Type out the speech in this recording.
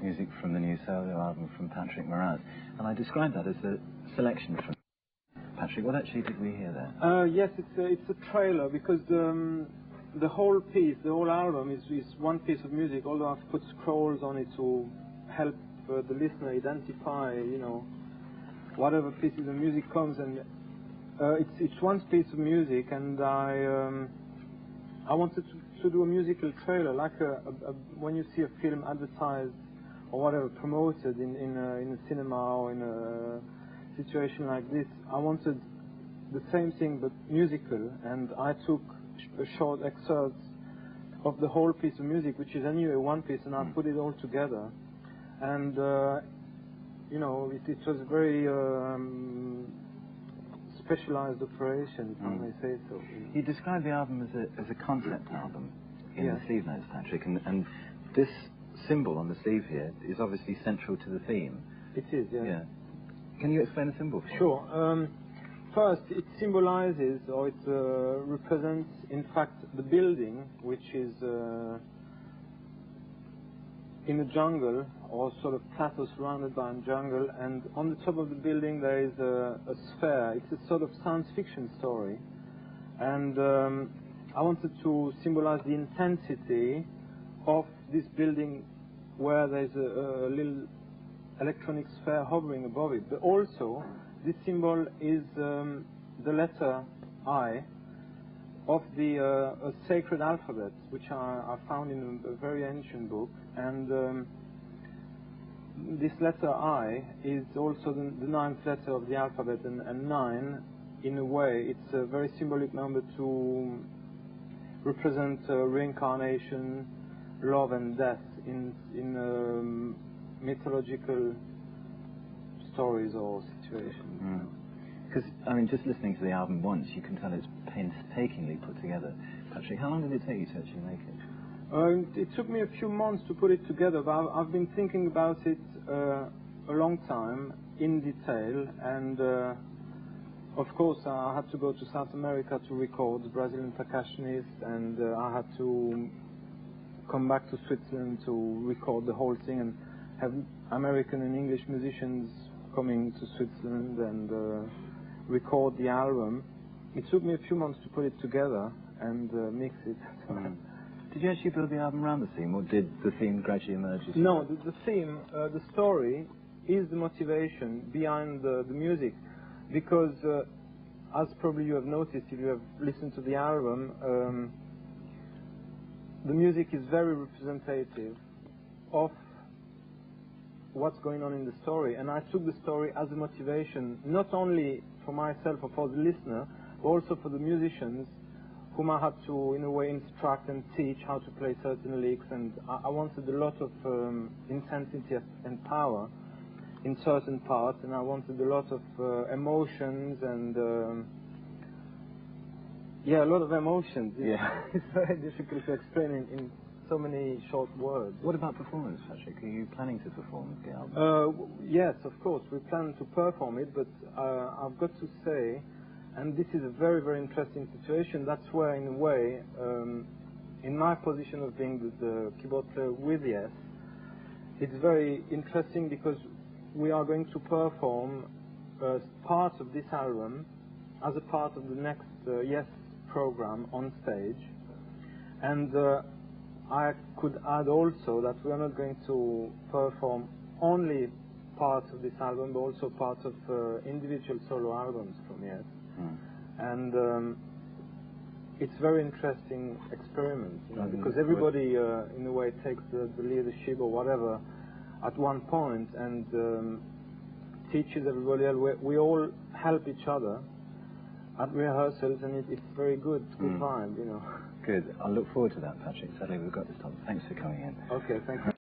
music from the new solo album from Patrick Moraz, and I described that as a selection from Patrick. What actually did we hear there? Yes, it's a trailer, because the whole piece, the whole album is one piece of music, although I've put scrolls on it to help the listener identify, you know, whatever pieces of music comes, and it's one piece of music, and I wanted to do a musical trailer, like when you see a film advertised or whatever, promoted in a cinema or in a situation like this. I wanted the same thing but musical, and I took a short excerpt of the whole piece of music, which is anyway one piece, and I put it all together. And you know, it was a very specialized operation, if I may say so. You described the album as a concept album in Yes. the sleeve notes, Patrick, and this symbol on the sleeve here is obviously central to the theme. It is, yeah. Yeah. Can you explain the symbol for me? Sure. First, it symbolizes, or it represents, in fact, the building, which is in a jungle, or sort of plateau surrounded by a jungle, and on the top of the building there is a sphere. It's a sort of science fiction story, and I wanted to symbolize the intensity of this building, where there's a little electronic sphere hovering above it. But also, this symbol is the letter I of the sacred alphabet, which I found in a very ancient book, and this letter I is also the ninth letter of the alphabet, and 9, in a way, it's a very symbolic number to represent reincarnation, love and death in mythological stories or situations. Because, I mean, just listening to the album once, you can tell it's painstakingly put together. Patrick, how long did it take you to actually make it? It took me a few months to put it together, but I've been thinking about it a long time, in detail, and of course I had to go to South America to record the Brazilian percussionist, and I had to come back to Switzerland to record the whole thing, and have American and English musicians coming to Switzerland and record the album. It took me a few months to put it together and mix it. Did you actually build the album around the theme, or did the theme gradually emerge? No, the theme, the story, is the motivation behind the music, because as probably you have noticed if you have listened to the album, the music is very representative of what's going on in the story, and I took the story as a motivation, not only for myself or for the listener, but also for the musicians, whom I had to, in a way, instruct and teach how to play certain licks, and I wanted a lot of intensity and power in certain parts, and I wanted a lot of emotions and yeah, a lot of emotions. Yeah. It's very difficult to explain in so many short words. What about performance, Patrick? Are you planning to perform the album? Yes, of course, we plan to perform it, but I've got to say, and this is a very, very interesting situation, that's where, in a way, in my position of being the keyboard player with Yes, it's very interesting because we are going to perform part of this album as a part of the next Yes program on stage, and I could add also that we are not going to perform only part of this album, but also part of individual solo albums from Yes. And it's a very interesting experiment, you know, because everybody in a way takes the leadership or whatever at one point and teaches everybody else. We all help each other at rehearsals, and it's very good. It's good vibe, you know. Good. I'll look forward to that, Patrick. Sadly, we've got to stop. Thanks for coming in. Okay, thank you.